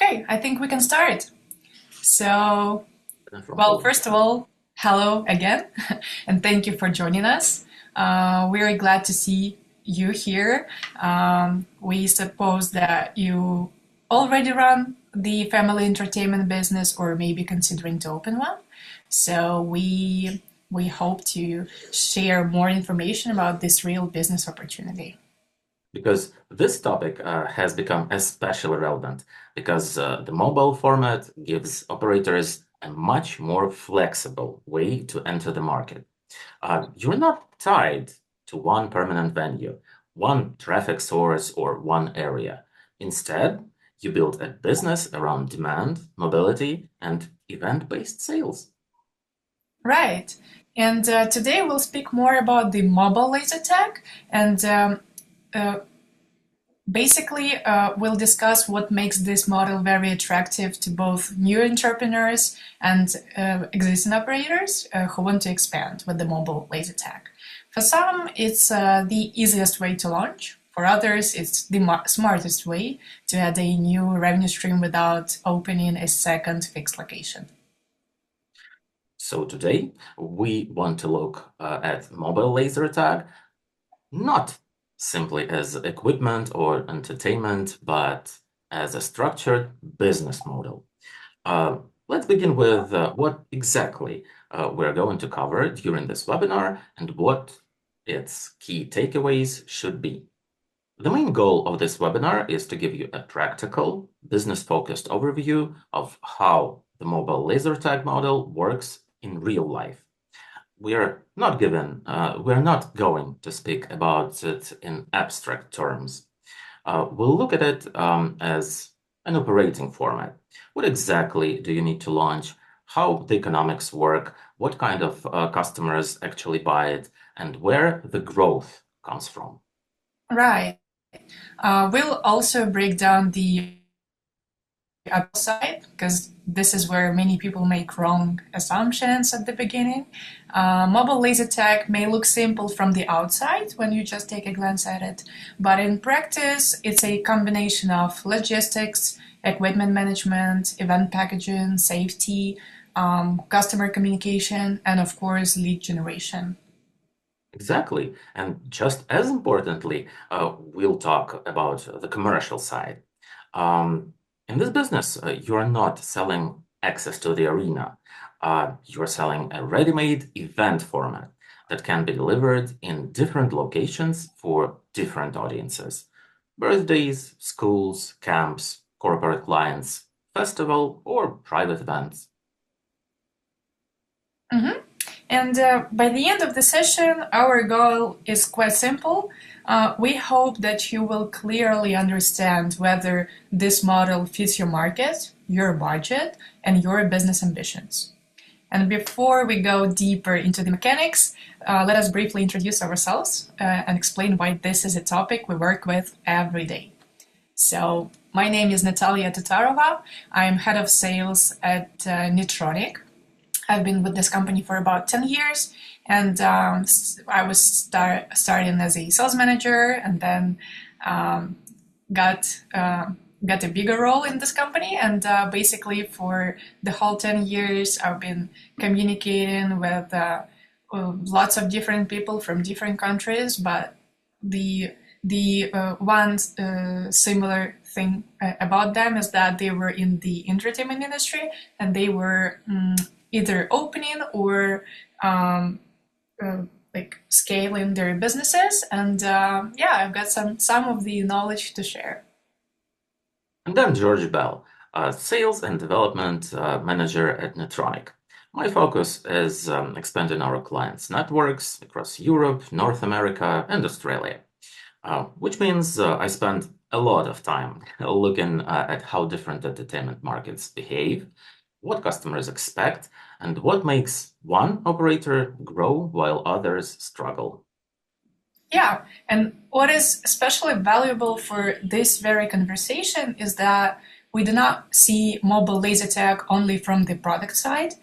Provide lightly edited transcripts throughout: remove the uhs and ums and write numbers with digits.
Okay, I think we can start. So, From well, Poland. first of all, hello again, and thank you for joining us. We're glad to see you here. We suppose that you already run the family entertainment business, or maybe considering to open one. So we hope to share more information about this real business opportunity. Because this topic has become especially relevant because the mobile format gives operators a much more flexible way to enter the market. You're not tied to one permanent venue, one traffic source, or one area. Instead, you build a business around demand, mobility, and event-based sales. Right. And today we'll speak more about the mobile laser tag and uh, basically, we'll discuss what makes this model very attractive to both new entrepreneurs and existing operators who want to expand with the mobile laser tag. For some, it's the easiest way to launch. For others, it's the smartest way to add a new revenue stream without opening a second fixed location. So today, we want to look at mobile laser tag not simply as equipment or entertainment, but as a structured business model. Uh, let's begin with what exactly we're going to cover during this webinar and what its key takeaways should be. The main goal of this webinar is to give you a practical, business-focused overview of how the mobile laser tag model works in real life. We're not going to speak about it in abstract terms. We'll look at it as an operating format. What exactly do you need to launch? How the economics work? What kind of customers actually buy it? And where the growth comes from. Right. We'll also break down the upside because this is where many people make wrong assumptions at the beginning. Mobile laser tag may look simple from the outside when you just take a glance at it, but in practice, it's a combination of logistics, equipment management, event packaging, safety, customer communication, and of course, lead generation. Exactly. And just as importantly, we'll talk about the commercial side. Um, in this business, you are not selling access to the arena. You're selling a ready-made event format that can be delivered in different locations for different audiences. Birthdays, schools, camps, corporate clients, festival, or private events. Mhm. And by the end of the session, our goal is quite simple. We hope that you will clearly understand whether this model fits your market, your budget, and your business ambitions. And before we go deeper into the mechanics, let us briefly introduce ourselves and explain why this is a topic we work with every day. So, my name is Natalia Tatarova. I'm head of sales at NETRONIC. I've been with this company for about 10 years, and I was starting as a sales manager, and then um, got got a bigger role in this company. And basically, for the whole 10 years, I've been communicating with lots of different people from different countries. But the one similar thing about them is that they were in the entertainment industry, and they were either opening or um, uh, like scaling their businesses. And yeah, I've got some of the knowledge to share. And I'm George Bell, Sales and Development Manager at Netronic. My focus is expanding our clients' networks across Europe, North America, and Australia, which means I spend a lot of time looking at how different entertainment markets behave, what customers expect, and what makes one operator grow while others struggle. Yeah, and what is especially valuable for this very conversation is that we do not see mobile laser tag only from the product side.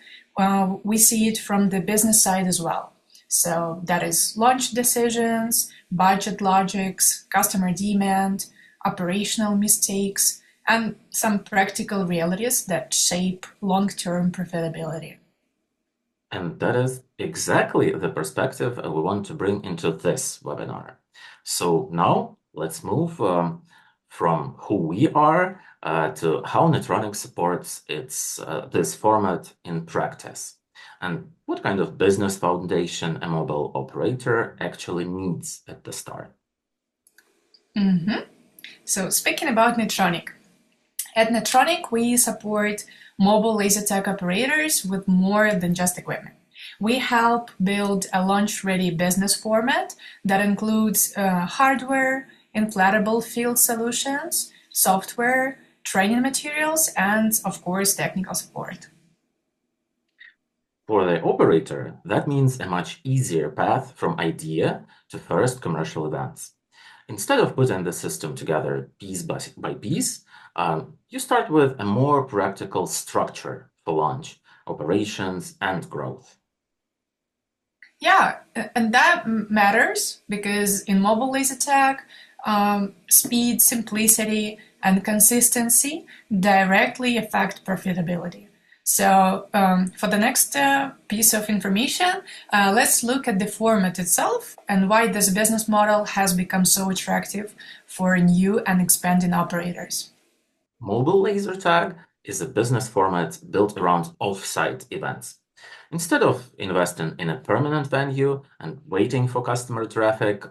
We see it from the business side as well. So that is launch decisions, budget logics, customer demand, operational mistakes, and some practical realities that shape long-term profitability. And that is exactly the perspective we want to bring into this webinar. So now let's move from who we are to how NETRONIC supports this format in practice, and what kind of business foundation a mobile operator actually needs at the start. So speaking about NETRONIC, at NETRONIC we support mobile laser tag operators with more than just equipment. We help build a launch-ready business format that includes hardware, inflatable field solutions, software, training materials, and, of course, technical support. For the operator, that means a much easier path from idea to first commercial events. Instead of putting the system together piece by piece, you start with a more practical structure for launch, operations, and growth. Yeah, and that matters because in mobile laser tag, speed, simplicity, and consistency directly affect profitability. So for the next piece of information, let's look at the format itself and why this business model has become so attractive for new and expanding operators. Mobile laser tag is a business format built around off-site events. Instead of investing in a permanent venue and waiting for customer traffic,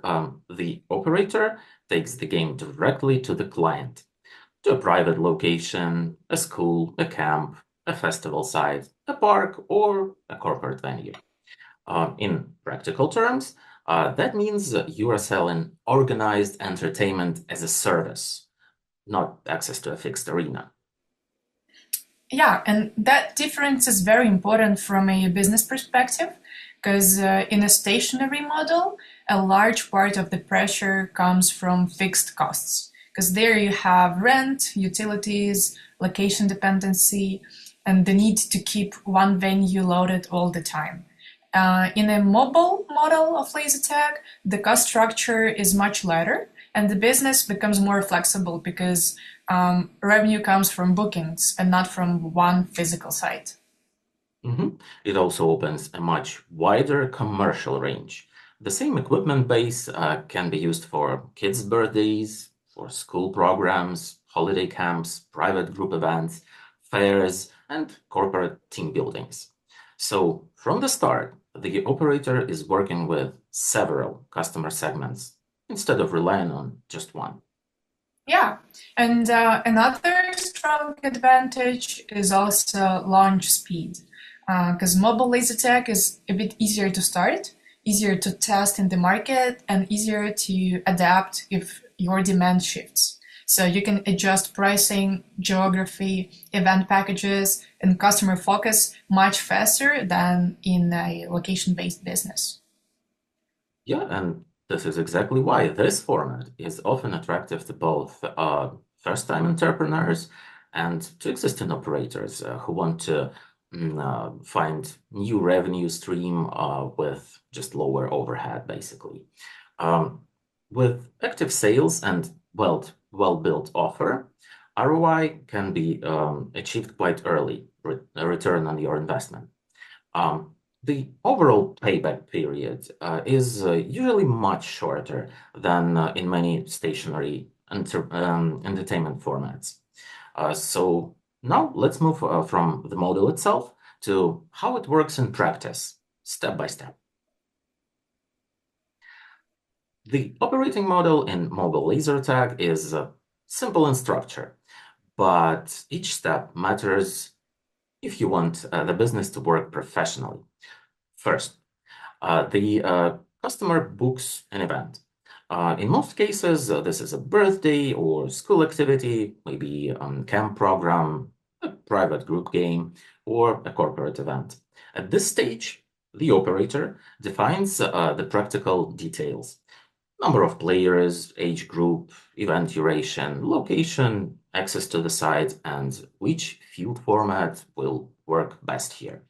the operator takes the game directly to the client, to a private location, a school, a camp, a festival site, a park, or a corporate venue. In practical terms, that means you are selling organized entertainment as a service, not access to a fixed arena. Yeah, and that difference is very important from a business perspective because in a stationary model, a large part of the pressure comes from fixed costs because there you have rent, utilities, location dependency, and the need to keep one venue loaded all the time. In a mobile model of laser tag, the cost structure is much lighter and the business becomes more flexible because revenue comes from bookings and not from one physical site. It also opens a much wider commercial range. The same equipment base can be used for kids' birthdays, for school programs, holiday camps, private group events, fairs, and corporate team buildings. So from the start, the operator is working with several customer segments instead of relying on just one. Yeah, and another strong advantage is also launch speed, because mobile laser tag is a bit easier to start, easier to test in the market, and easier to adapt if your demand shifts. So you can adjust pricing, geography, event packages, and customer focus much faster than in a location-based business. Yeah, and this is exactly why this format is often attractive to both first-time entrepreneurs and to existing operators who want to find new revenue stream with just lower overhead, basically. With active sales and well-built offer, ROI can be achieved quite early, a return on your investment. The overall payback period is usually much shorter than in many stationary entertainment formats. So now let's move from the model itself to how it works in practice, step by step. The operating model in mobile laser tag is simple in structure, but each step matters if you want the business to work professionally. First, the customer books an event. In most cases, this is a birthday or school activity, maybe a camp program, a private group game, or a corporate event. At this stage, the operator defines the practical details: number of players, age group, event duration, location, access to the site, and which field format will work best here.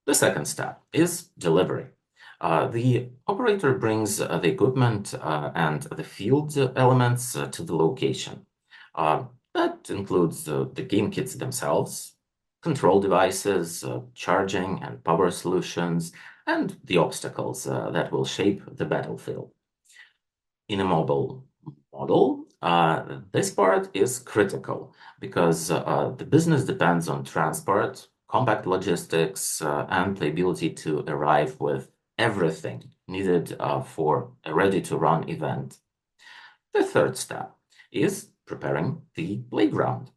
The second step is delivery. The operator brings the equipment and the field elements to the location. The That includes the game kits themselves, control devices, charging and power solutions, and the obstacles that will shape the battlefield. In a mobile model, this part is critical because the business depends on transport, compact logistics, and the ability to arrive with everything needed for a ready-to-run event. The third step is preparing the playground.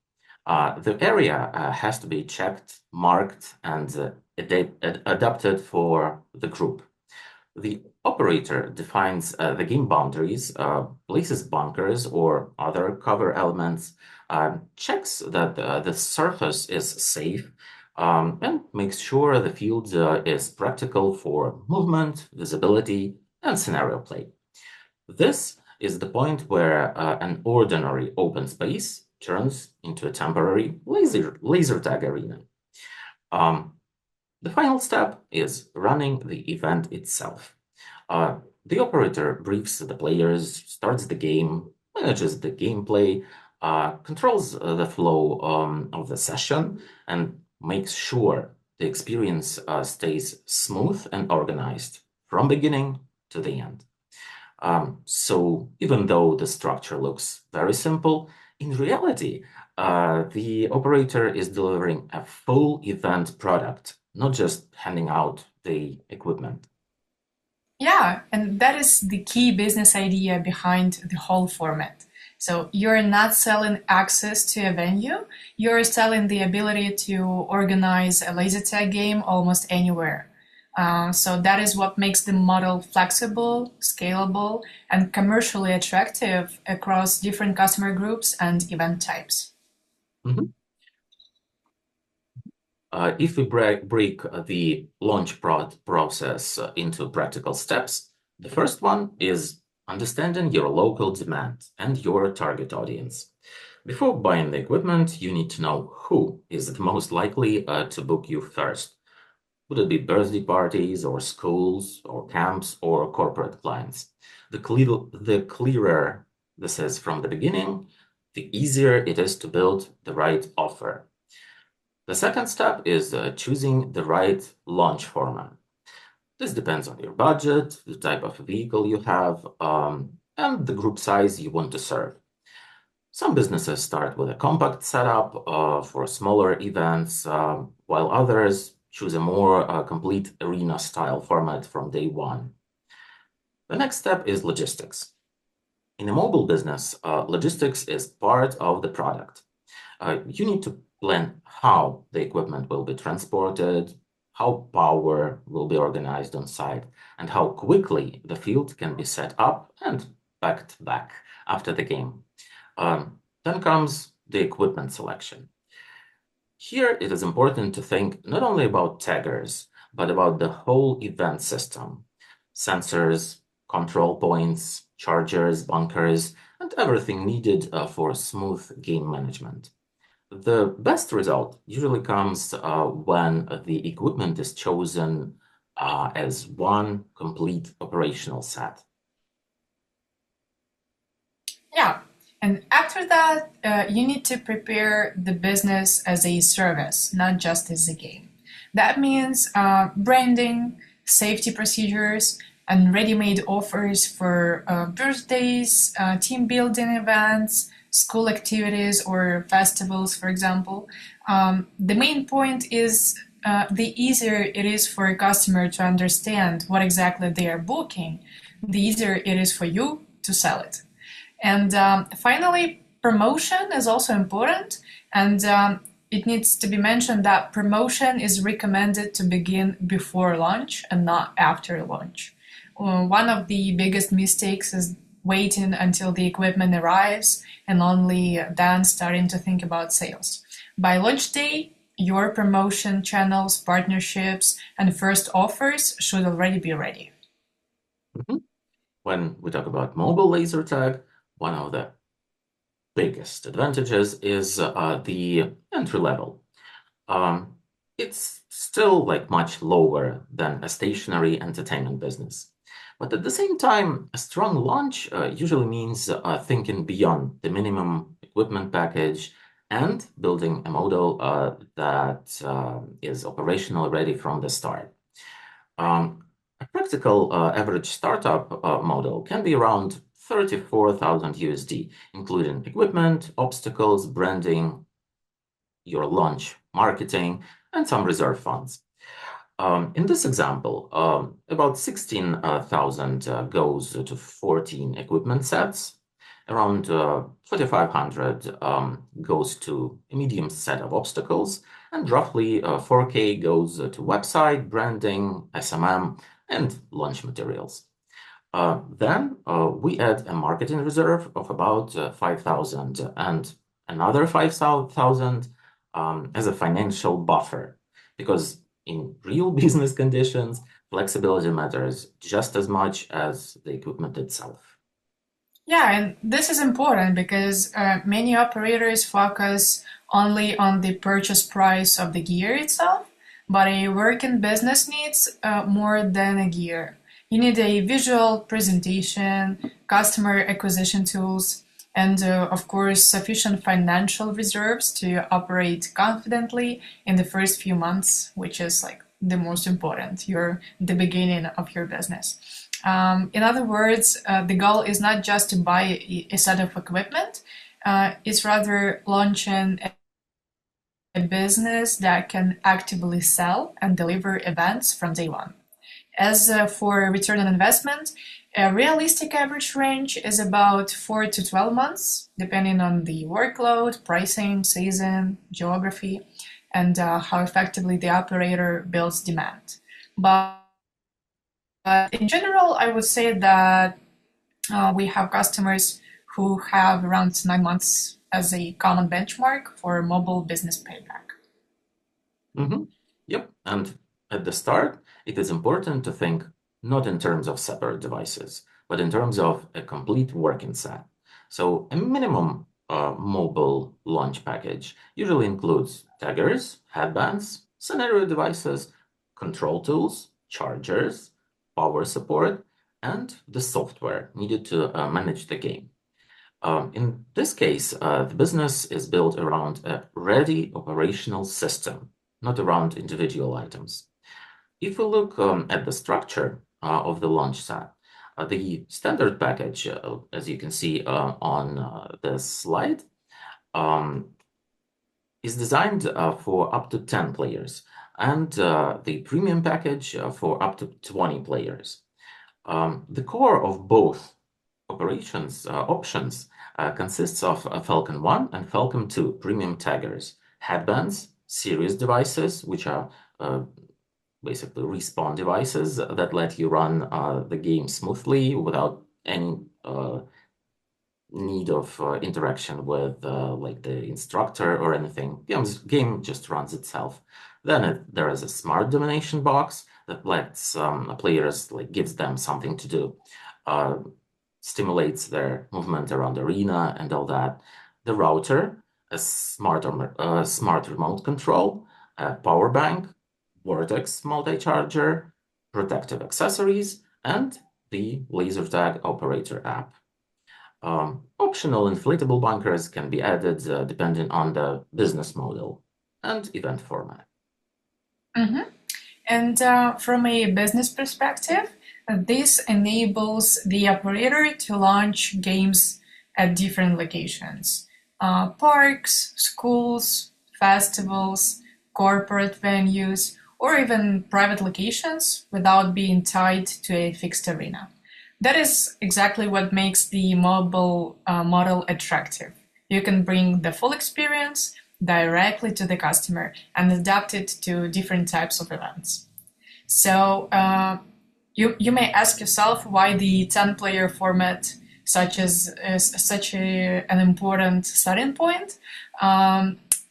The area has to be checked, marked, and adapted for the group. The operator defines the game boundaries, places bunkers or other cover elements, checks that the surface is safe, and makes sure the field is practical for movement, visibility, and scenario play. This is the point where an ordinary open space turns into a temporary laser tag arena. The final step is running the event itself. The operator briefs the players, starts the game, manages the gameplay, controls the flow of the session, and makes sure the experience stays smooth and organized from beginning to the end. So even though the structure looks very simple, in reality, the operator is delivering a full event product, not just handing out the equipment. Yeah, and that is the key business idea behind the whole format. So you're not selling access to a venue, you're selling the ability to organize a laser tag game almost anywhere. So that is what makes the model flexible, scalable, and commercially attractive across different customer groups and event types. Mhm. If we break the launch process into practical steps, the first one is understanding your local demand and your target audience. Before buying the equipment, you need to know who is the most likely to book you first. Would it be birthday parties or schools or camps or corporate clients? The clearer this is from the beginning, the easier it is to build the right offer. The second step is choosing the right launch format. This depends on your budget, the type of vehicle you have, and the group size you want to serve. Some businesses start with a compact setup for smaller events, while others choose a more complete arena-style format from day one. The next step is logistics. In a mobile business, logistics is part of the product. You need to plan how the equipment will be transported, how power will be organized on site, and how quickly the field can be set up and packed back after the game. Then comes the equipment selection. Here it is important to think not only about taggers, but about the whole event system. Sensors, control points, chargers, bunkers, and everything needed for smooth game management. The best result usually comes when the equipment is chosen as one complete operational set. Yeah, and after that, you need to prepare the business as a service, not just as a game. That means branding, safety procedures, and ready-made offers for birthdays, team building events, school activities, or festivals, for example. The main point is the easier it is for a customer to understand what exactly they are booking, the easier it is for you to sell it. And finally, promotion is also important, and it needs to be mentioned that promotion is recommended to begin before launch and not after launch. One of the biggest mistakes is waiting until the equipment arrives and only then starting to think about sales. By launch day, your promotion channels, partnerships, and first offers should already be ready. Mhm. When we talk about mobile laser tag, one of the biggest advantages is the entry level. It's still like much lower than a stationary entertainment business. But at the same time, a strong launch usually means thinking beyond the minimum equipment package, and building a model that is operational ready from the start. A practical average startup model can be around 34,000 USD, including equipment, obstacles, branding, your launch, marketing, and some reserve funds. In this example, about 16,000 goes to 14 equipment sets, around 2,500 goes to a medium set of obstacles, and roughly 4K goes to website, branding, SMM, and launch materials. Then we add a marketing reserve of about 5,000 and another 5,000 as a financial buffer, because in real business conditions, flexibility matters just as much as the equipment itself. Yeah, and this is important because many operators focus only on the purchase price of the gear itself, but a working business needs more than a gear. You need a visual presentation, customer acquisition tools, and of course, sufficient financial reserves to operate confidently in the first few months, which is like the most important. You're the beginning of your business. In other words, the goal is not just to buy a set of equipment, it's rather launching a business that can actively sell and deliver events from day one. As for return on investment, a realistic average range is about 4 to 12 months, depending on the workload, pricing, season, geography, and how effectively the operator builds demand. But in general, I would say that we have customers who have around 9 months as a common benchmark for mobile business payback. Yep, and at the start, it is important to think not in terms of separate devices, but in terms of a complete working set. So a minimum mobile launch package usually includes taggers, headbands, scenario devices, control tools, chargers, power support, and the software needed to manage the game. In this case, the business is built around a ready operational system, not around individual items. If we look at the structure of the launch set, the standard package, as you can see on this slide, is designed for up to 10 players, and the premium package for up to 20 players. The core of both options consists of Falcon 1 and Falcon 2 premium taggers, headbands, series devices, which are basically respawn devices that let you run the game smoothly without any need of interaction with like the instructor or anything. Game just runs itself. Then there is a smart domination box that lets players, like, gives them something to do, stimulates their movement around the arena and all that. The router, a smart remote control, a power bank, Vortex multi-charger, protective accessories, and the LASERTAG operator app. Optional inflatable bunkers can be added depending on the business model and event format. And from a business perspective, this enables the operator to launch games at different locations. Parks, schools, festivals, corporate venues, or even private locations without being tied to a fixed arena. That is exactly what makes the mobile model attractive. You can bring the full experience directly to the customer and adapt it to different types of events. So you may ask yourself why the 10-player format is such an important starting point.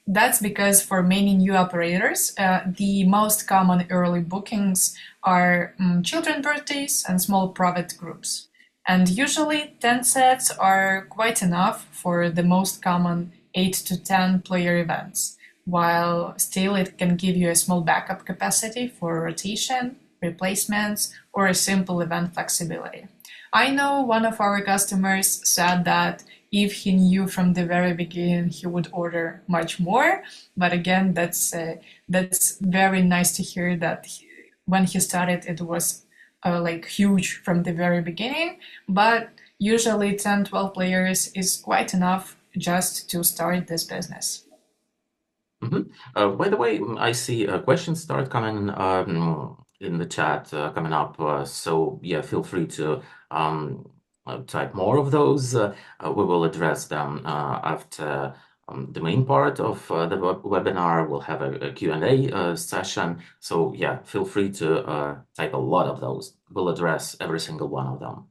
That's because for many new operators, the most common early bookings are children birthdays and small private groups. And usually 10 sets are quite enough for the most common 8 to 10 player events, while still it can give you a small backup capacity for rotation, replacements, or a simple event flexibility. I know one of our customers said that if he knew from the very beginning, he would order much more. But again, that's very nice to hear that when he started, it was like huge from the very beginning. But usually 10, 12 players is quite enough just to start this business. By the way, I see questions start coming in the chat coming up. So yeah, feel free to type more of those. We will address them after the main part of the webinar. We'll have a Q&A session. So yeah, feel free to type a lot of those. We'll address every single one of them.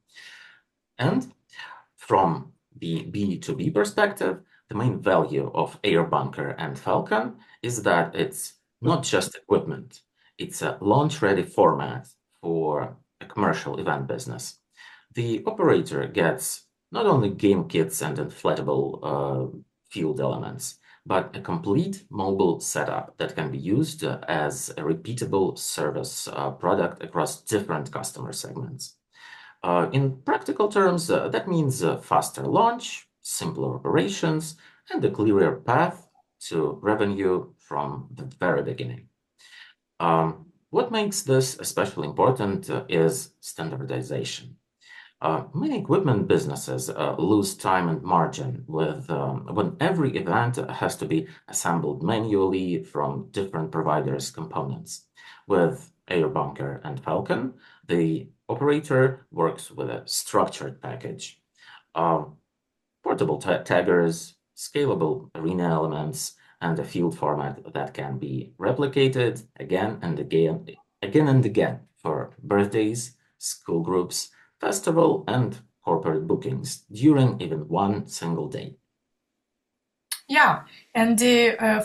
And from the B2B perspective, the main value of AIRBUNKER and Falcon is that it's not just equipment, it's a launch-ready format for a commercial event business. The operator gets not only game kits and inflatable field elements, but a complete mobile setup that can be used as a repeatable service product across different customer segments. In practical terms, that means a faster launch, simpler operations, and a clearer path to revenue from the very beginning. What makes this especially important is standardization. Many equipment businesses lose time and margin when every event has to be assembled manually from different providers' components. With AIRBUNKER and Falcon, the operator works with a structured package. Portable taggers, scalable arena elements, and a field format that can be replicated again and again for birthdays, school groups, festival, and corporate bookings during even one single day. Yeah, and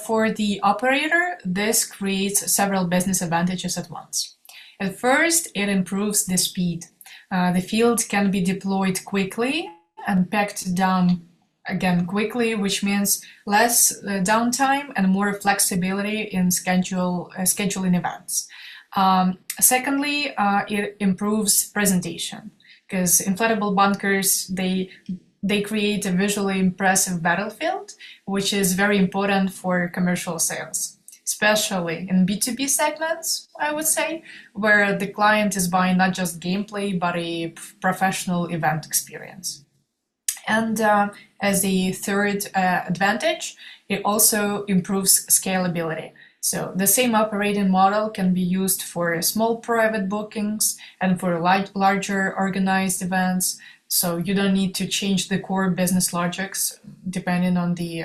for the operator, this creates several business advantages at once. At first, it improves the speed. The field can be deployed quickly and packed down again quickly, which means less downtime and more flexibility in scheduling events. Secondly, it improves presentation because inflatable bunkers, they create a visually impressive battlefield, which is very important for commercial sales, especially in B2B segments, I would say, where the client is buying not just gameplay, but a professional event experience. And as a third advantage, it also improves scalability. So the same operating model can be used for small private bookings and for larger organized events. So you don't need to change the core business logics depending on the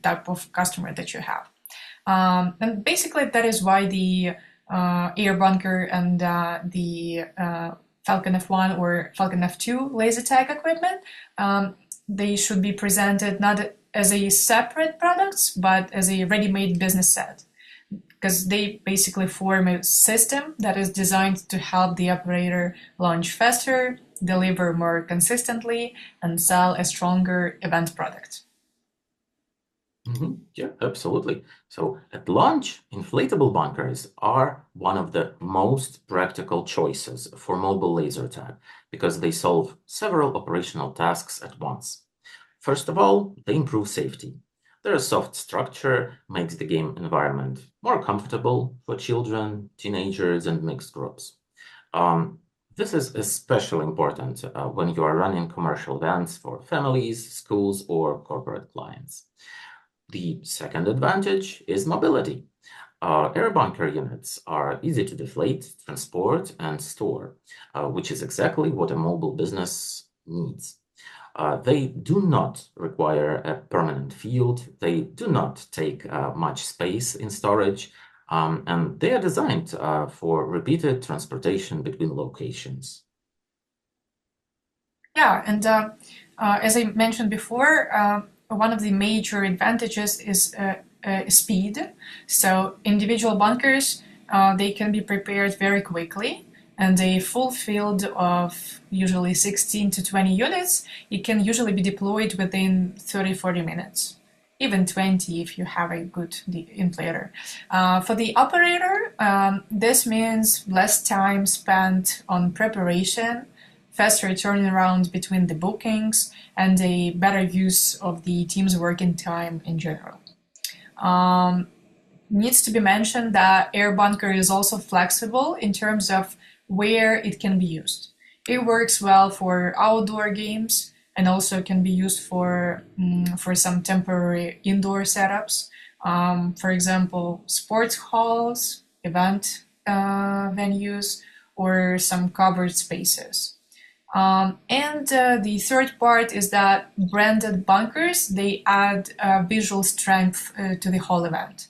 type of customer that you have. And basically that is why the AIRBUNKER and the Falcon F1 or Falcon F2 laser tag equipment, they should be presented not as a separate products, but as a ready-made business set, because they basically form a system that is designed to help the operator launch faster, deliver more consistently, and sell a stronger event product. Yeah, absolutely. So at launch, inflatable bunkers are one of the most practical choices for mobile laser tag because they solve several operational tasks at once. First of all, they improve safety. Their soft structure makes the game environment more comfortable for children, teenagers, and mixed groups. This is especially important when you are running commercial events for families, schools, or corporate clients. The second advantage is mobility. AIRBUNKER units are easy to deflate, transport, and store, which is exactly what a mobile business needs. They do not require a permanent field, they do not take much space in storage, and they are designed for repeated transportation between locations. Yeah, and as I mentioned before, one of the major advantages is speed. So individual bunkers, they can be prepared very quickly, and a full field of usually 16 to 20 units, it can usually be deployed within 30-40 minutes. Even 20 if you have a good inflator. For the operator, this means less time spent on preparation, faster turnaround between the bookings, and a better use of the team's working time in general. Needs to be mentioned that AIRBUNKER is also flexible in terms of where it can be used. It works well for outdoor games and also can be used for some temporary indoor setups. For example, sports halls, event venues, or some covered spaces. The third part is that branded bunkers, they add visual strength to the whole event.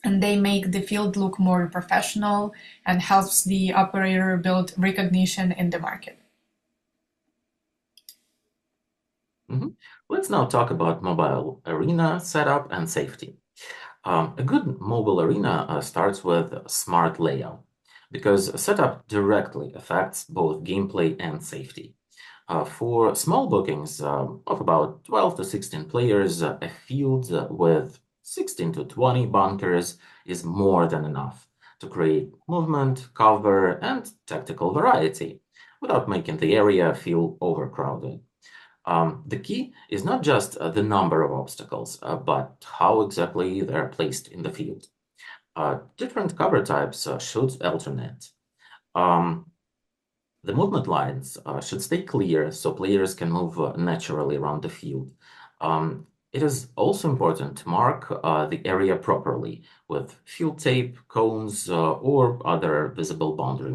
And they make the field look more professional and helps the operator build recognition in the market. Let's now talk about mobile arena setup and safety. A good mobile arena starts with a smart layout, because setup directly affects both gameplay and safety. For small bookings of about 12 to 16 players, a field with 16 to 20 bunkers is more than enough to create movement, cover, and tactical variety without making the area feel overcrowded. The key is not just the number of obstacles, but how exactly they're placed in the field. Different cover types should alternate. The movement lines should stay clear so players can move naturally around the field. It is also important to mark the area properly with field tape, cones, or other visible boundary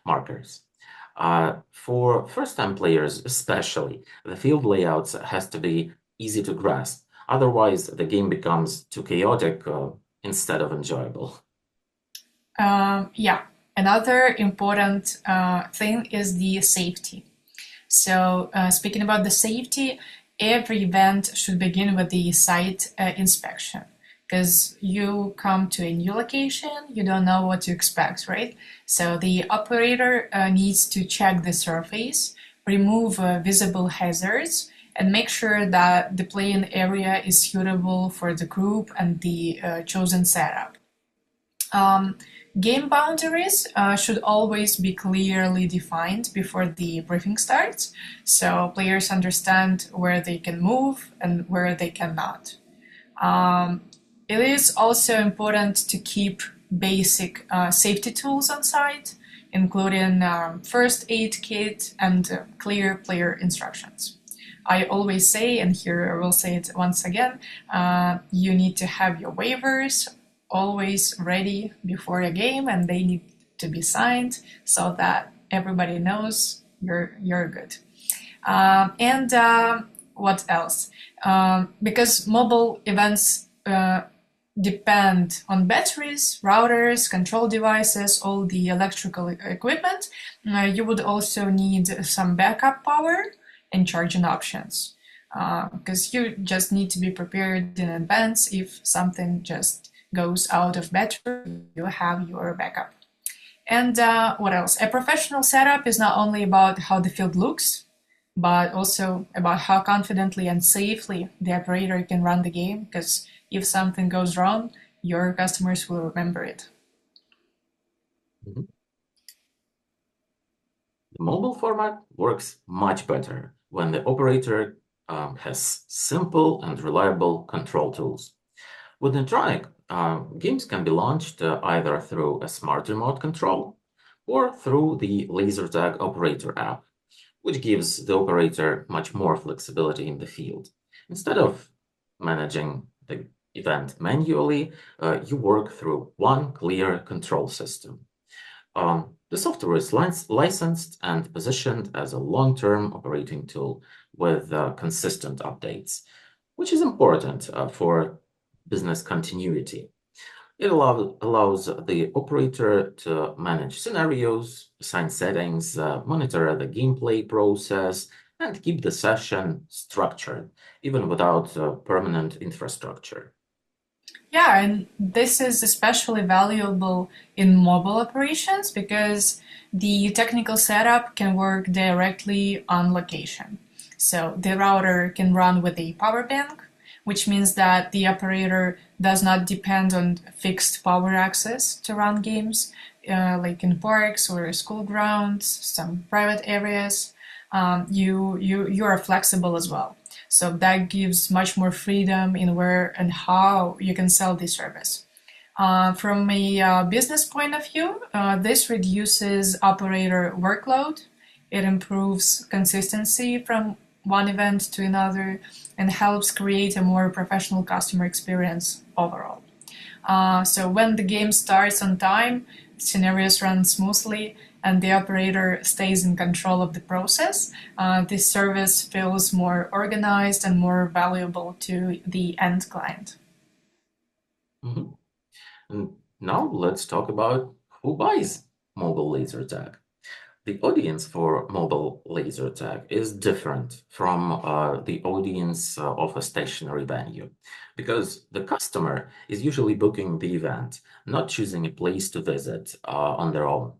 markers. For first-time players especially, the field layouts has to be easy to grasp. Otherwise, the game becomes too chaotic instead of enjoyable. Yeah, another important thing is the safety. So speaking about the safety, every event should begin with the site inspection, because you come to a new location, you don't know what to expect, right? So the operator needs to check the surface, remove visible hazards, and make sure that the playing area is suitable for the group and the chosen setup. Game boundaries should always be clearly defined before the briefing starts, so players understand where they can move and where they cannot. It is also important to keep basic safety tools on site, including first aid kit and clear player instructions. I always say, and here I will say it once again, you need to have your waivers always ready before a game, and they need to be signed so that everybody knows you're good. What else? Because mobile events depend on batteries, routers, control devices, all the electrical equipment, you would also need some backup power and charging options, because you just need to be prepared in advance. If something just goes out of battery, you have your backup. And what else? A professional setup is not only about how the field looks, but also about how confidently and safely the operator can run the game, because if something goes wrong, your customers will remember it. The mobile format works much better when the operator has simple and reliable control tools. With NETRONIC, games can be launched either through a smart remote control or through the LASERTAG Operator app, which gives the operator much more flexibility in the field. Instead of managing the event manually, you work through one clear control system. The software is licensed and positioned as a long-term operating tool with consistent updates, which is important for business continuity. It allows the operator to manage scenarios, assign settings, monitor the gameplay process, and keep the session structured, even without permanent infrastructure. Yeah, and this is especially valuable in mobile operations because the technical setup can work directly on location. So the router can run with a power bank, which means that the operator does not depend on fixed power access to run games, like in parks or school grounds, some private areas. You are flexible as well. So that gives much more freedom in where and how you can sell this service. From a business point of view, this reduces operator workload. It improves consistency from one event to another and helps create a more professional customer experience overall. So when the game starts on time, scenarios run smoothly, and the operator stays in control of the process, this service feels more organized and more valuable to the end client. Mhm. And now let's talk about who buys mobile laser tag. The audience for mobile laser tag is different from the audience of a stationary venue because the customer is usually booking the event, not choosing a place to visit on their own.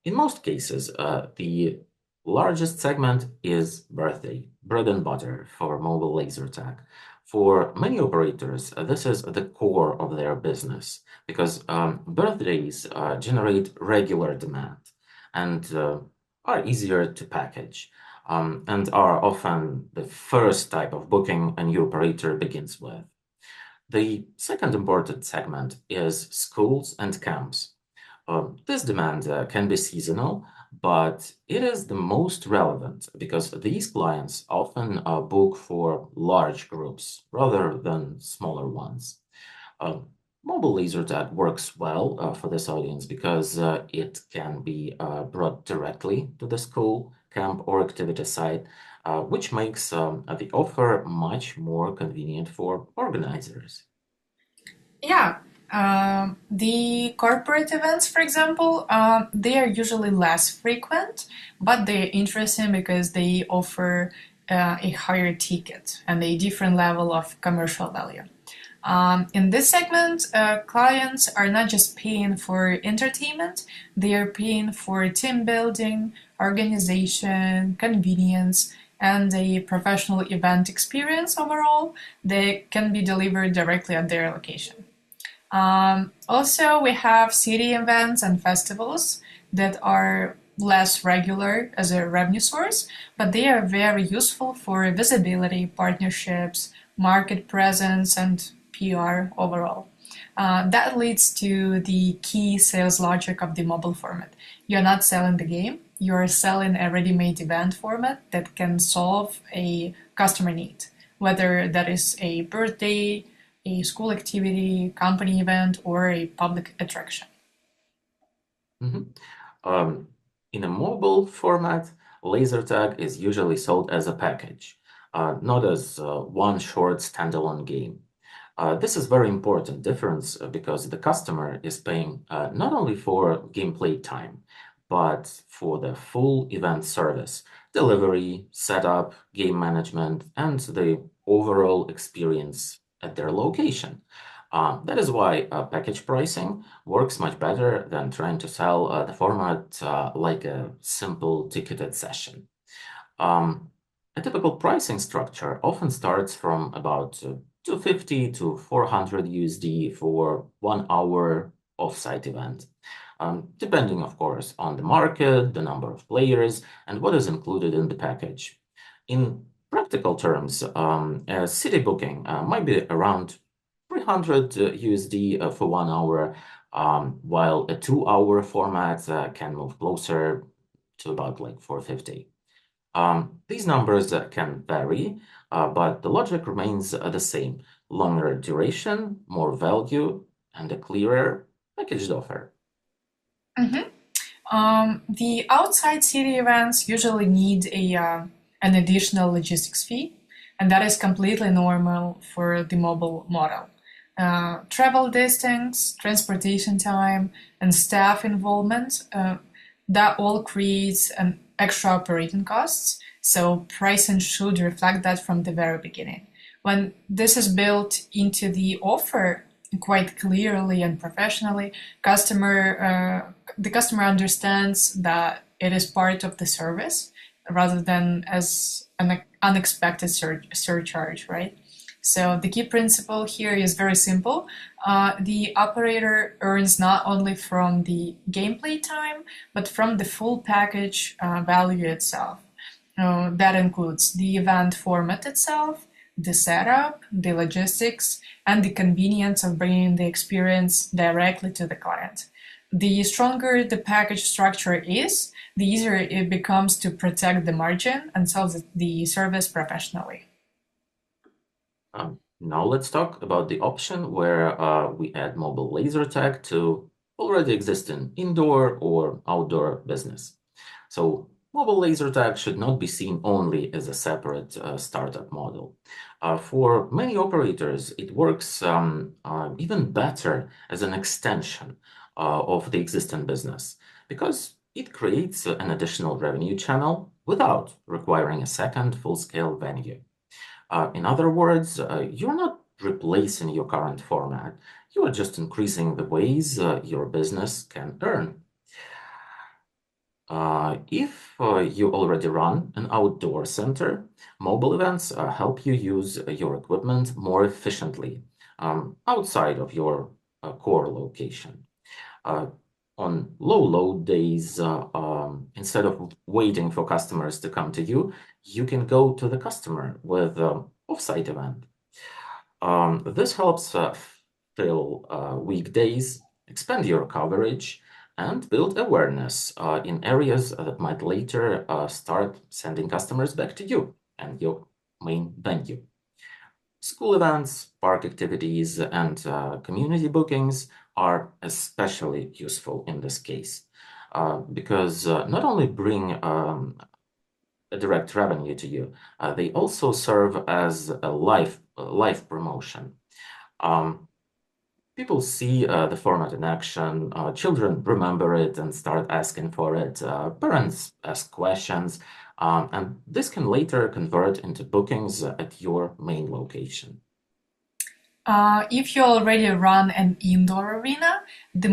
In most cases, the largest segment is birthday, bread and butter for mobile laser tag. For many operators, this is the core of their business because birthdays generate regular demand and are easier to package and are often the first type of booking a new operator begins with. The second important segment is schools and camps. This demand can be seasonal, but it is the most relevant because these clients often book for large groups rather than smaller ones. Um, Mobile laser tag works well for this audience because it can be brought directly to the school, camp, or activity site, which makes the offer much more convenient for organizers. Yeah, the corporate events, for example, they are usually less frequent, but they're interesting because they offer a higher ticket and a different level of commercial value. In this segment, clients are not just paying for entertainment, they are paying for team building, organization, convenience, and a professional event experience overall that can be delivered directly at their location. Also, we have city events and festivals that are less regular as a revenue source, but they are very useful for visibility, partnerships, market presence, and PR overall. That leads to the key sales logic of the mobile format. You're not selling the game, you're selling a ready made event format that can solve a customer need, whether that is a birthday, a school activity, company event, or a public attraction. Mhm. Um, in a mobile format, laser tag is usually sold as a package, not as one short standalone game. This is very important difference because the customer is paying not only for gameplay time, but for the full event service, delivery, setup, game management, and the overall experience at their location. That is why package pricing works much better than trying to sell the format like a simple ticketed session. Um, a typical pricing structure often starts from about 250 to 400 USD for 1 hour offsite event, depending, of course, on the market, the number of players, and what is included in the package. In practical terms, a city booking might be around 300 USD for 1 hour, while a 2 hour format can move closer to about like 450. These numbers can vary, but the logic remains the same. Longer duration, more value, and a clearer packaged offer. Mhm. The outside city events usually need an additional logistics fee, and that is completely normal for the mobile model. Travel distance, transportation time, and staff involvement, that all creates an extra operating costs. So pricing should reflect that from the very beginning. When this is built into the offer quite clearly and professionally, the customer understands that it is part of the service rather than as an unexpected surcharge, right? So the key principle here is very simple. The operator earns not only from the gameplay time, but from the full package value itself. That includes the event format itself, the setup, the logistics, and the convenience of bringing the experience directly to the client. The stronger the package structure is, the easier it becomes to protect the margin and sell the service professionally. Now let's talk about the option where we add mobile laser tag to already existing indoor or outdoor business. So mobile laser tag should not be seen only as a separate startup model. For many operators, it works even better as an extension of the existing business because it creates an additional revenue channel without requiring a second full-scale venue. In other words, you're not replacing your current format. You are just increasing the ways your business can earn. If you already run an outdoor center, mobile events help you use your equipment more efficiently outside of your core location. On low load days, instead of waiting for customers to come to you, you can go to the customer with an off-site event. This helps fill weekdays, expand your coverage, and build awareness in areas that might later start sending customers back to you and your main venue. School events, park activities, and community bookings are especially useful in this case because not only bring a direct revenue to you, they also serve as a live promotion. People see the format in action, children remember it and start asking for it, parents ask questions, and this can later convert into bookings at your main location. If you already run an indoor arena, the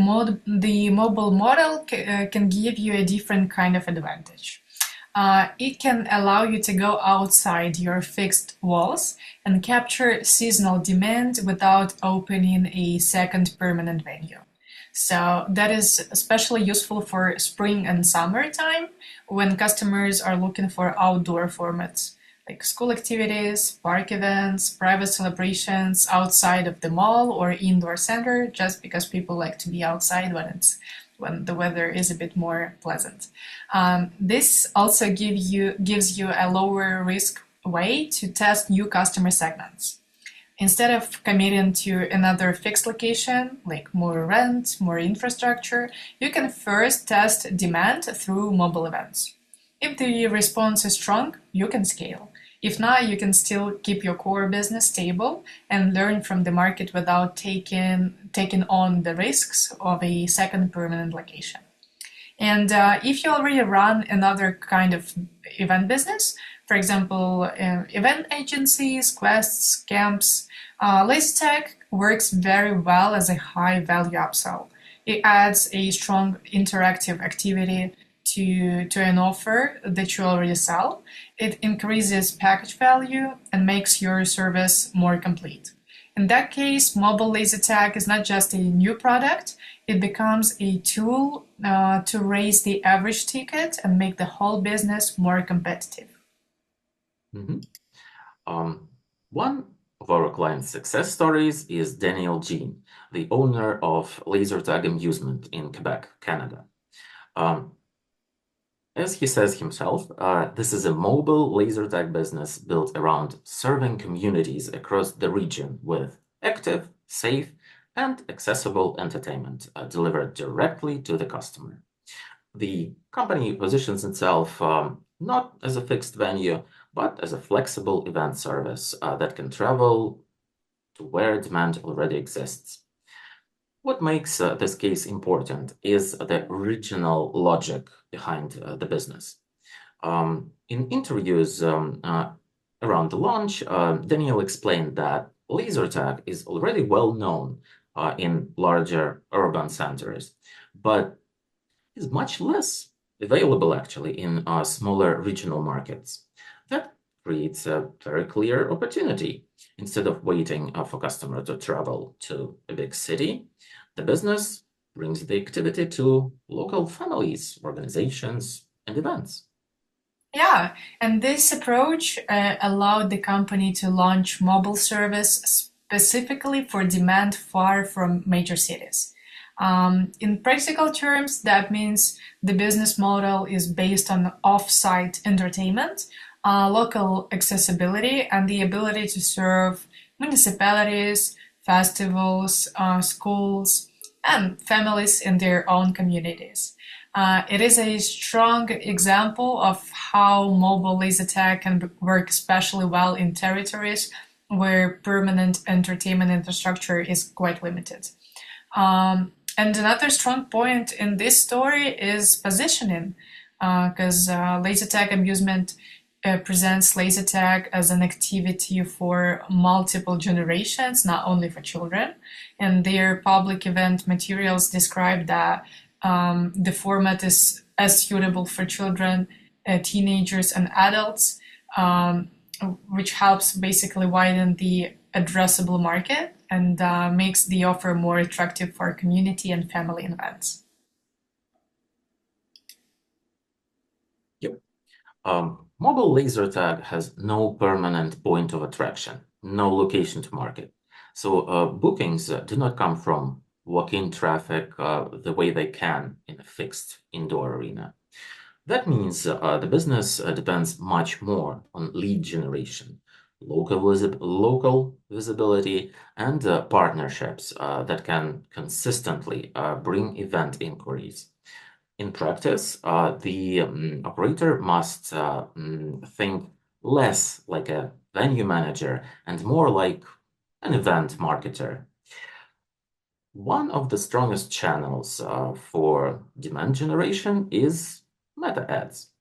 mobile model can give you a different kind of advantage. It can allow you to go outside your fixed walls and capture seasonal demand without opening a second permanent venue. So that is especially useful for spring and summer time when customers are looking for outdoor formats like school activities, park events, private celebrations outside of the mall or indoor center, just because people like to be outside when the weather is a bit more pleasant. This also gives you a lower risk way to test new customer segments. Instead of committing to another fixed location, like more rent, more infrastructure, you can first test demand through mobile events. If the response is strong, you can scale. If not, you can still keep your core business stable and learn from the market without taking on the risks of a second permanent location. And if you already run another kind of event business, for example, event agencies, quests, camps, LASETAG works very well as a high value upsell. It adds a strong interactive activity to an offer that you already sell. It increases package value and makes your service more complete. In that case, mobile laser tag is not just a new product, it becomes a tool to raise the average ticket and make the whole business more competitive. Mhm. One of our clients' success stories is Daniel Jean, the owner of LaserTag Amusement in Quebec, Canada. As he says himself, this is a mobile laser tag business built around serving communities across the region with active, safe, and accessible entertainment delivered directly to the customer. The company positions itself not as a fixed venue, but as a flexible event service that can travel to where demand already exists. What makes this case important is the original logic behind the business. In interviews around the launch, Daniel explained that laser tag is already well known in larger urban centers, but is much less available actually in smaller regional markets. That creates a very clear opportunity. Instead of waiting for customer to travel to a big city, the business brings the activity to local families, organizations, and events. Yeah, and this approach allowed the company to launch mobile service specifically for demand far from major cities. In practical terms, that means the business model is based on off-site entertainment, local accessibility, and the ability to serve municipalities, festivals, schools, and families in their own communities. It is a strong example of how mobile laser tag can work especially well in territories where permanent entertainment infrastructure is quite limited. And another strong point in this story is positioning, because laser tag amusement presents laser tag as an activity for multiple generations, not only for children. And their public event materials describe that the format is as suitable for children, teenagers, and adults, which helps basically widen the addressable market and makes the offer more attractive for community and family events. Yep. Mobile laser tag has no permanent point of attraction, no location to market. So bookings do not come from walk-in traffic the way they can in a fixed indoor arena. That means the business depends much more on lead generation, local visibility, and partnerships that can consistently bring event inquiries. In practice, the operator must think less like a venue manager and more like an event marketer. One of the strongest channels for demand generation is meta ads.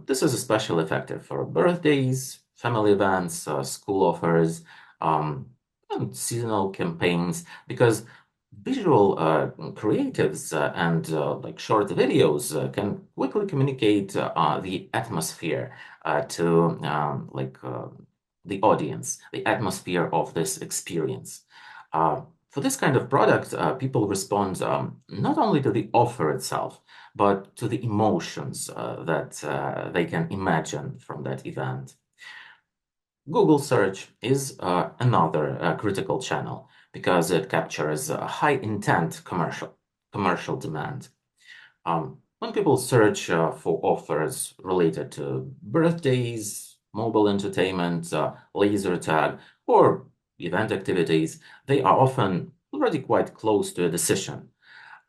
This is especially effective for birthdays, family events, school offers, and seasonal campaigns because visual creatives and like short videos can quickly communicate the atmosphere to the audience, the atmosphere of this experience. For this kind of product, people respond not only to the offer itself, but to the emotions that they can imagine from that event. Google search is another critical channel because it captures high intent commercial demand. When people search for offers related to birthdays, mobile entertainment, laser tag, or event activities, they are often already quite close to a decision.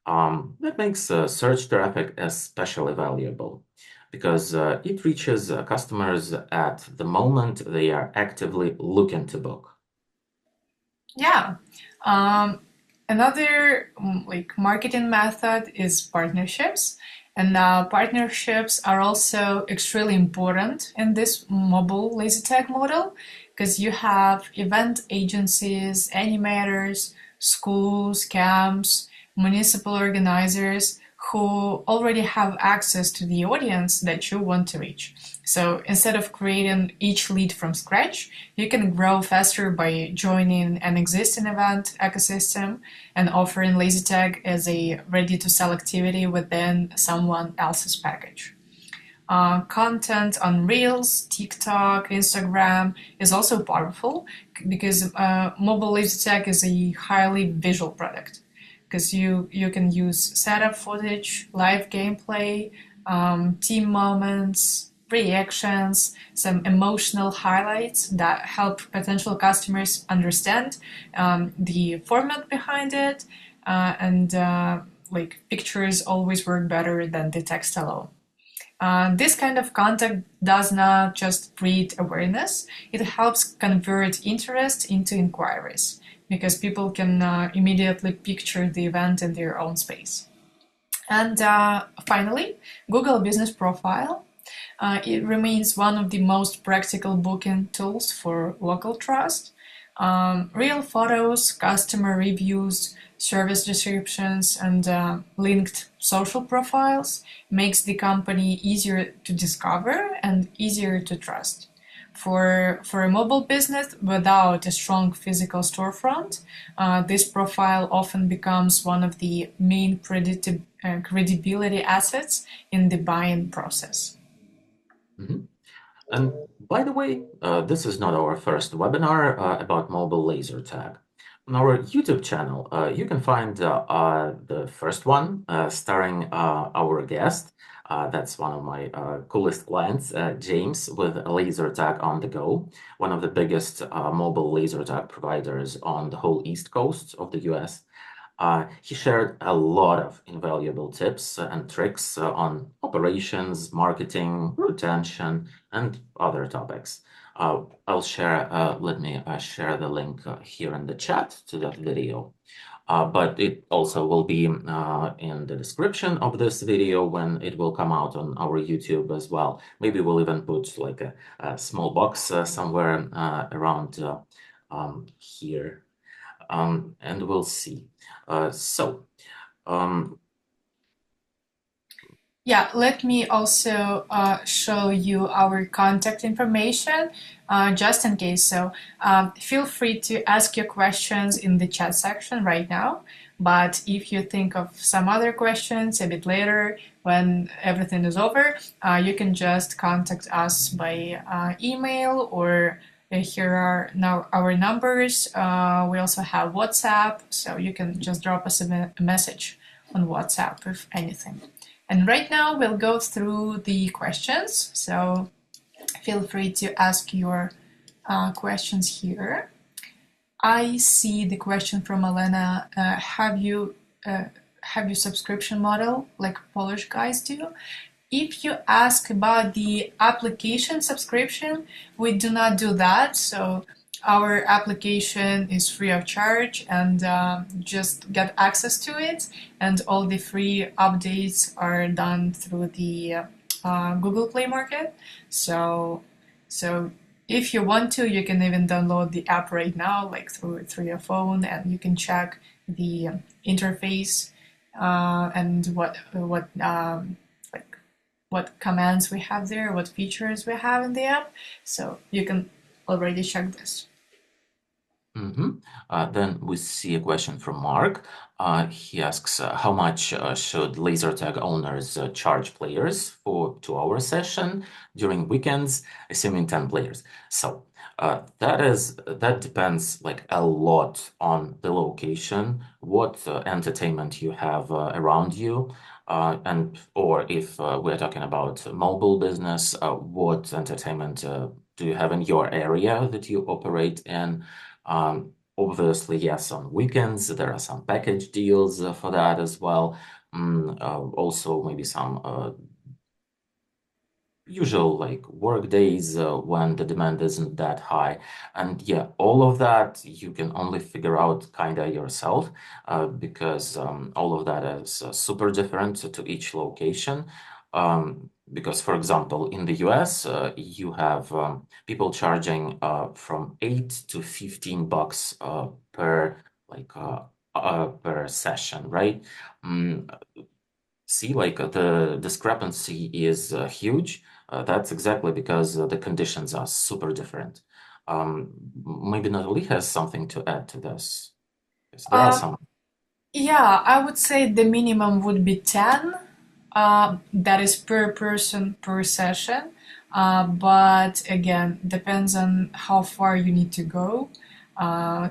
That makes search traffic especially valuable because it reaches customers at the moment they are actively looking to book. Yeah. Um, Another like marketing method is partnerships, and partnerships are also extremely important in this mobile laser tag model because you have event agencies, animators, schools, camps, municipal organizers who already have access to the audience that you want to reach. So instead of creating each lead from scratch, you can grow faster by joining an existing event ecosystem and offering LaserTag as a ready-to-sell activity within someone else's package. Content on Reels, TikTok, Instagram is also powerful because mobile LaserTag is a highly visual product because you can use setup footage, live gameplay, team moments, reactions, some emotional highlights that help potential customers understand the format behind it, and like pictures always work better than the text alone. This kind of content does not just breed awareness, it helps convert interest into inquiries because people can immediately picture the event in their own space. And finally, Google Business Profile. It remains one of the most practical booking tools for local trust. Real photos, customer reviews, service descriptions, and linked social profiles makes the company easier to discover and easier to trust. For a mobile business without a strong physical storefront, this profile often becomes one of the main credibility assets in the buying process. Mhm. And by the way, this is not our first webinar about mobile laser tag. On our YouTube channel, you can find the first one starring our guest. That's one of my coolest clients, James, with laser tag on the go, one of the biggest mobile laser tag providers on the whole East Coast of the US. He shared a lot of invaluable tips and tricks on operations, marketing, retention, and other topics. I'll share, let me share the link here in the chat to that video. But it also will be in the description of this video when it will come out on our YouTube as well. Maybe we'll even put like a small box somewhere around here. And we'll see. So, um, Yeah, let me also show you our contact information just in case. So feel free to ask your questions in the chat section right now. But if you think of some other questions a bit later when everything is over, you can just contact us by email or here are now our numbers. We also have WhatsApp, so you can just drop us a message on WhatsApp if anything. And right now we'll go through the questions, so feel free to ask your questions here. I see the question from Elena. Have you subscription model like Polish guys do? If you ask about the application subscription, we do not do that. So our application is free of charge and just get access to it. And all the free updates are done through the Google Play Market. So if you want to, you can even download the app right now, like through your phone, and you can check the interface and what commands we have there, what features we have in the app. So you can already check this. Then we see a question from Mark. He asks, how much should laser tag owners charge players for 2-hour session during weekends, assuming 10 players? So that depends like a lot on the location, what entertainment you have around you, and or if we're talking about mobile business, what entertainment do you have in your area that you operate in? Obviously, yes, on weekends, there are some package deals for that as well. Also, maybe some usual like work days when the demand isn't that high. And yeah, all of that you can only figure out kind of yourself because all of that is super different to each location. Because, for example, in the US, you have people charging from $8 to $15 per per session, right? See, like the discrepancy is huge. That's exactly because the conditions are super different. Maybe Natalie has something to add to this. Yes, there are some. Yeah, I would say the minimum would be 10. That is per person per session. But again, depends on how far you need to go.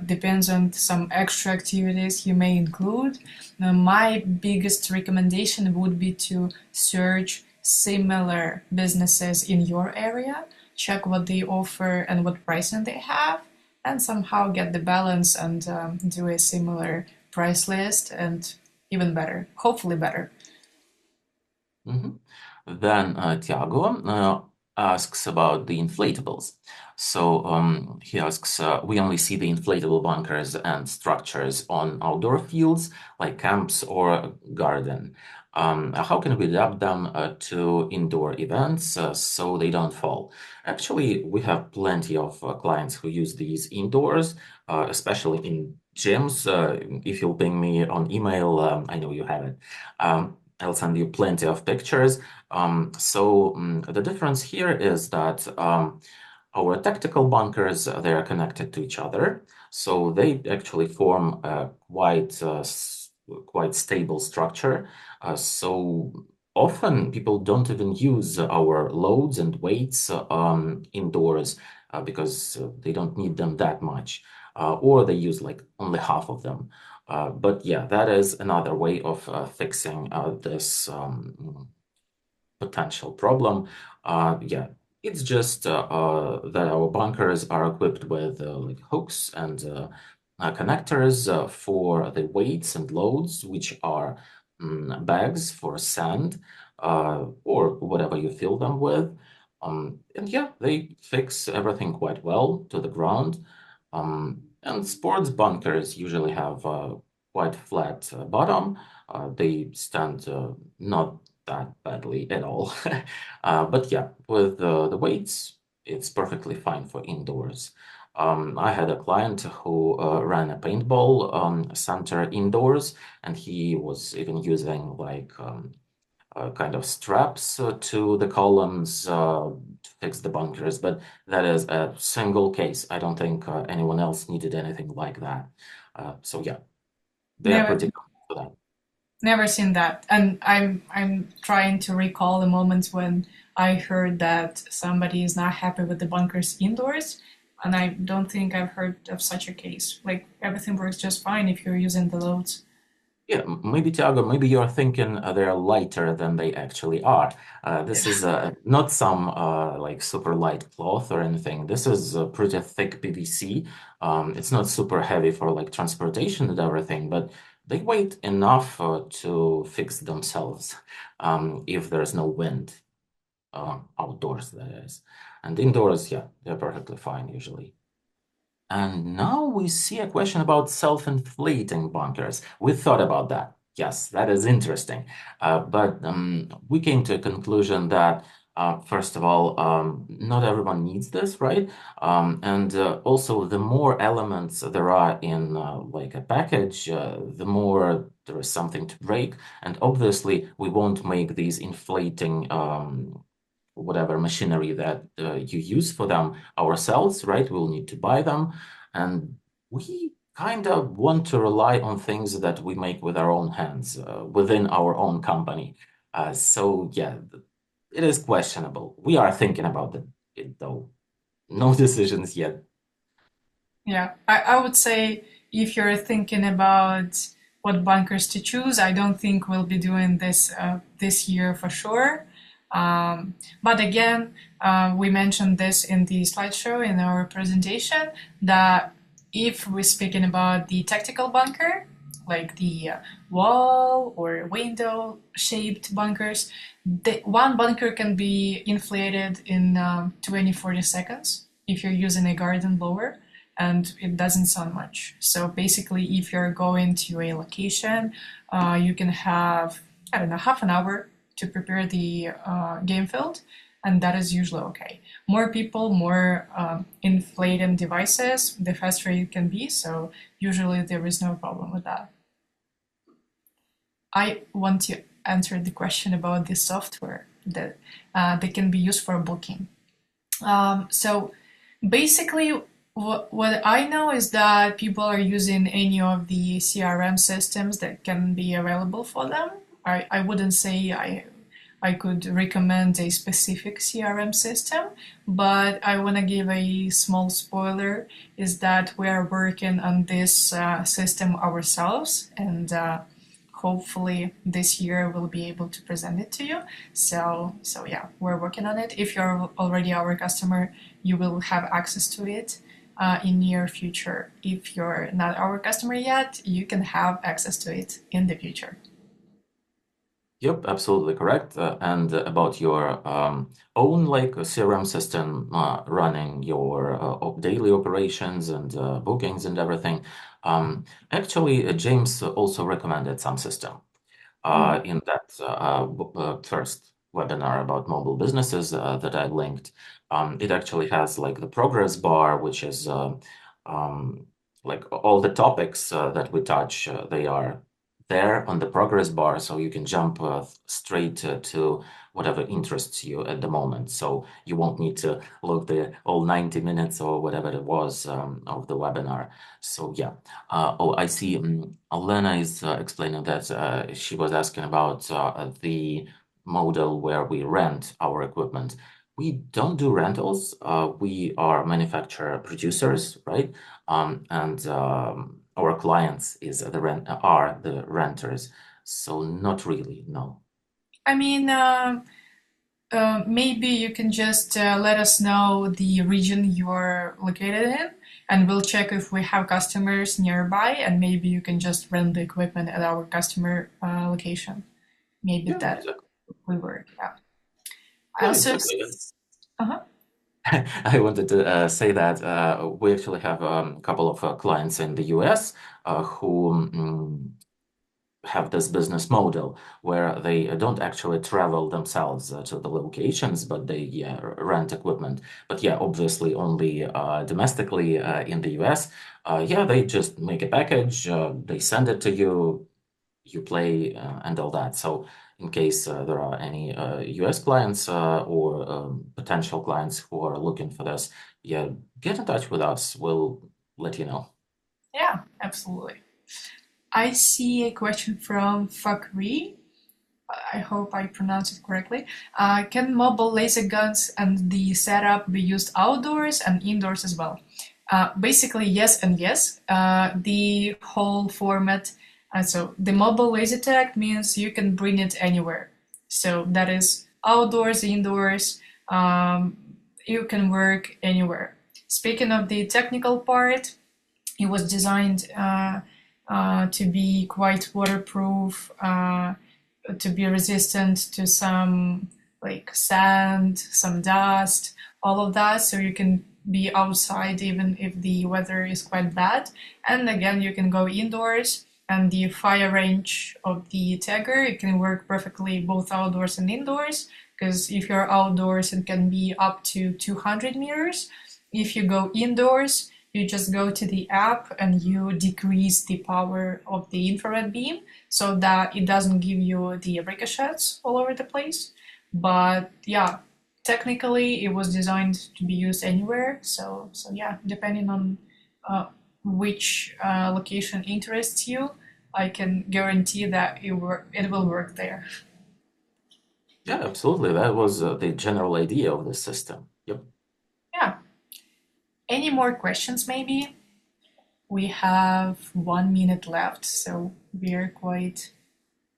Depends on some extra activities you may include. Now, my biggest recommendation would be to search similar businesses in your area, check what they offer and what pricing they have, and somehow get the balance and do a similar price list and even better, hopefully better. Then Tiago asks about the inflatables. So he asks, we only see the inflatable bunkers and structures on outdoor fields like camps or garden. How can we adapt them to indoor events so they don't fall? Actually, we have plenty of clients who use these indoors, especially in gyms. If you'll ping me on email, I know you have it. I'll send you plenty of pictures. The difference here is that Our tactical bunkers, they are connected to each other, so they actually form a quite stable structure. So often people don't even use our loads and weights indoors because they don't need them that much, or they use like only half of them. But yeah, that is another way of fixing this potential problem. Yeah, it's just that our bunkers are equipped with like hooks and connectors for the weights and loads, which are bags for sand or whatever you fill them with. And yeah, they fix everything quite well to the ground. And sports bunkers usually have quite flat bottom. They stand not that badly at all. But yeah, with the weights, it's perfectly fine for indoors. I had a client who ran a paintball center indoors, and he was even using like kind of straps to the columns to fix the bunkers. But that is a single case. I don't think anyone else needed anything like that. So yeah, they are Never, pretty good for that. never seen that. And I'm trying to recall the moments when I heard that somebody is not happy with the bunkers indoors, and I don't think I've heard of such a case. Like everything works just fine if you're using the loads. Yeah, maybe Tiago, maybe you're thinking they're lighter than they actually are. This Yeah. is not some like super light cloth or anything. This is pretty thick PVC. It's not super heavy for like transportation and everything, but they weigh enough to fix themselves if there's no wind outdoors, that is. And indoors, yeah, they're perfectly fine usually. And now we see a question about self-inflating bunkers. We thought about that. Yes, that is interesting. But we came to a conclusion that, first of all, not everyone needs this, right? And also, the more elements there are in like a package, the more there is something to break. And obviously, we won't make these inflating whatever machinery that you use for them ourselves, right? We'll need to buy them. And we kind of want to rely on things that we make with our own hands within our own company. So, yeah, it is questionable. We are thinking about it, though. No decisions yet. Yeah, I would say if you're thinking about what bunkers to choose, I don't think we'll be doing this this year for sure. But again, we mentioned this in the slideshow in our presentation that if we're speaking about the tactical bunker, like the wall or window shaped bunkers, one bunker can be inflated in 20, 40 seconds if you're using a garden blower, and it doesn't sound much. So basically, if you're going to a location, you can have, I don't know, half an hour to prepare the game field, and that is usually okay. More people, more inflated devices, the faster it can be, so usually there is no problem with that. I want to answer the question about the software that that can be used for booking. So basically, what I know is that people are using any of the CRM systems that can be available for them. I wouldn't say I could recommend a specific CRM system, but I want to give a small spoiler is that we are working on this system ourselves, and hopefully this year we'll be able to present it to you. So yeah, we're working on it. If you're already our customer, you will have access to it in near future. If you're not our customer yet, you can have access to it in the future. Yep, absolutely correct. And about your own like CRM system running your daily operations and bookings and everything. Actually, James also recommended some system Mm. in that first webinar about mobile businesses that I linked. It actually has like the progress bar, which is um, like all the topics that we touch. They are there on the progress bar, so you can jump straight to whatever interests you at the moment. So you won't need to look the all 90 minutes or whatever it was of the webinar. So yeah. Oh, I see. Alena is explaining that she was asking about the model where we rent our equipment. We don't do rentals. We are manufacturer producers, right? And our clients is the rent are the renters. So not really, no. I mean, maybe you can just let us know the region you're located in, and we'll check if we have customers nearby, and maybe you can just rent the equipment at our customer location. Maybe Yeah, that exactly. will work. Yeah. I Yeah, also. exactly. Uh-huh. I wanted to say that we actually have a couple of clients in the US who have this business model where they don't actually travel themselves to the locations, but they rent equipment. But yeah, obviously only domestically in the US. Yeah, they just make a package, they send it to you, you play and all that. So in case there are any US clients or potential clients who are looking for this, yeah, get in touch with us. We'll let you know. Yeah, absolutely. I see a question from Fakri. I hope I pronounced it correctly. Can mobile laser guns and the setup be used outdoors and indoors as well? Basically, yes and yes. The whole format. So the mobile laser tag means you can bring it anywhere. So that is outdoors, indoors. Um, you can work anywhere. Speaking of the technical part, it was designed to be quite waterproof, to be resistant to some like sand, some dust, all of that. So you can be outside even if the weather is quite bad. And again, you can go indoors. And the fire range of the tagger, it can work perfectly both outdoors and indoors. Because if you're outdoors, it can be up to 200 meters. If you go indoors, you just go to the app and you decrease the power of the infrared beam so that it doesn't give you the ricochets all over the place. But yeah, technically it was designed to be used anywhere. So yeah, depending on which location interests you, I can guarantee that it will work there. Yeah, absolutely. That was the general idea of the system. Yep. Yeah. Any more questions, maybe? We have 1 minute left, so we're quite.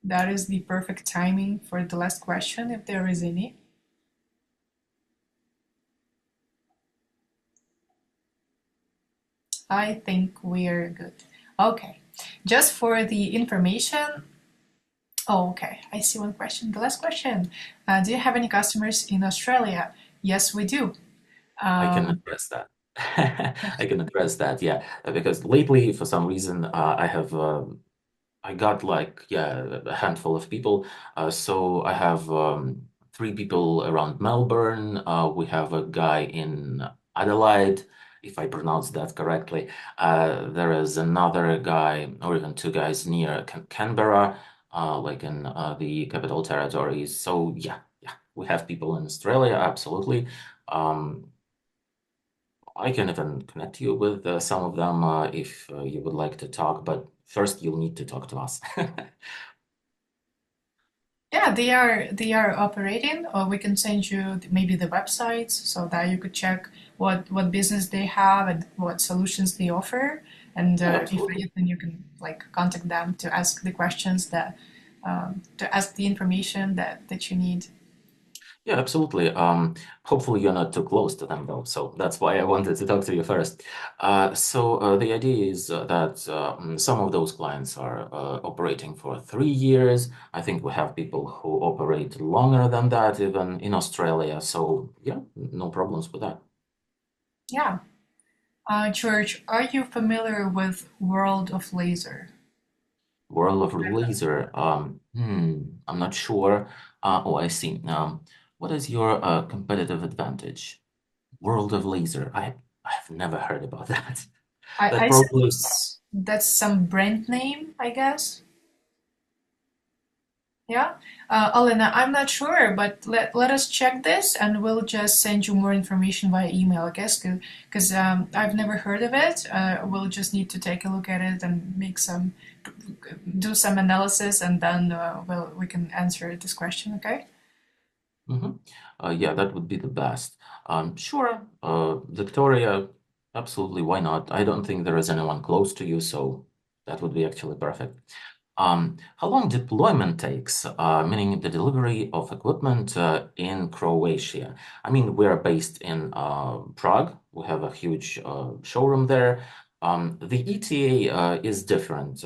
That is the perfect timing for the last question, if there is any. I think we're good. Okay. Just for the information. Oh, okay. I see one question. The last question. Do you have any customers in Australia? Yes, we do. I can Um, address that. I can address that, yeah. Because lately, for some reason, I got like, yeah, a handful of people. So I have three people around Melbourne. We have a guy in Adelaide, if I pronounce that correctly. There is another guy, or even two guys near Canberra, like in the Capital Territories. So yeah, yeah, we have people in Australia, absolutely. Um, I can even connect you with some of them if you would like to talk, but first you'll need to talk to us. yeah, they are operating, or we can send you maybe the websites so that you could check what business they have and what solutions they offer. And Yeah, if absolutely. anything, you can like contact them to ask the questions that to ask the information that you need. Yeah, absolutely. Hopefully you're not too close to them though, so that's why I wanted to talk to you first. The idea is that some of those clients are operating for 3 years. I think we have people who operate longer than that, even in Australia. So yeah, no problems with that. Yeah. George, are you familiar with World of Laser? World of Laser. I'm not sure. Oh, I see. What is your competitive advantage? World of Laser. I've never heard about that. I, That I probably suppose that's some brand name, I guess. Yeah, Elena, I'm not sure, but let us check this, and we'll just send you more information via email, I guess, because I've never heard of it. We'll just need to take a look at it and do some analysis, and then we can answer this question. Okay? Hmm. Yeah, that would be the best. Sure, Victoria, absolutely, why not? I don't think there is anyone close to you, so that would be actually perfect. How long deployment takes, meaning the delivery of equipment in Croatia? I mean, we're based in Prague. We have a huge showroom there. The ETA is different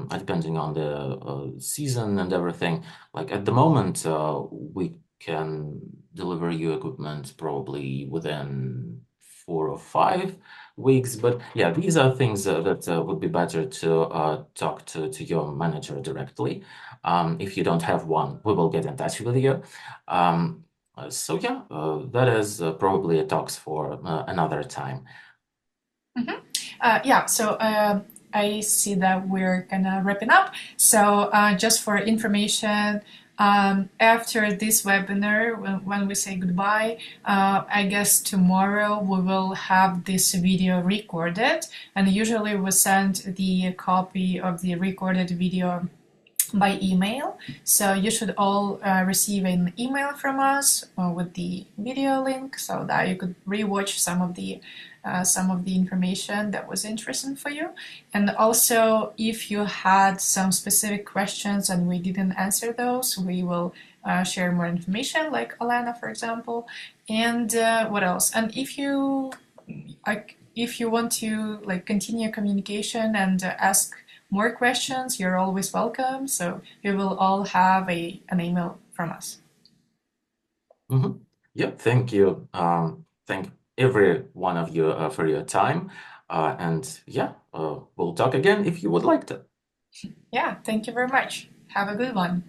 depending on the season and everything. Like at the moment, we can deliver you equipment probably within 4 or 5 weeks. But yeah, these are things that would be better to talk to your manager directly. If you don't have one, we will get in touch with you. So yeah, that is probably a talks for another time. Mm-hmm. Yeah, so I see that we're kind of wrapping up. So just for information, after this webinar, when we say goodbye, I guess tomorrow we will have this video recorded, and usually we send the copy of the recorded video by email. So you should all receive an email from us with the video link, so that you could rewatch some of the information that was interesting for you. And also, if you had some specific questions and we didn't answer those, we will share more information, like Alana, for example. And what else? And if you want to like continue communication and ask more questions, you're always welcome. So you will all have an email from us. Hmm. Yeah, thank you. Thank every one of you for your time. And yeah, we'll talk again if you would like to. Yeah, thank you very much. Have a good one.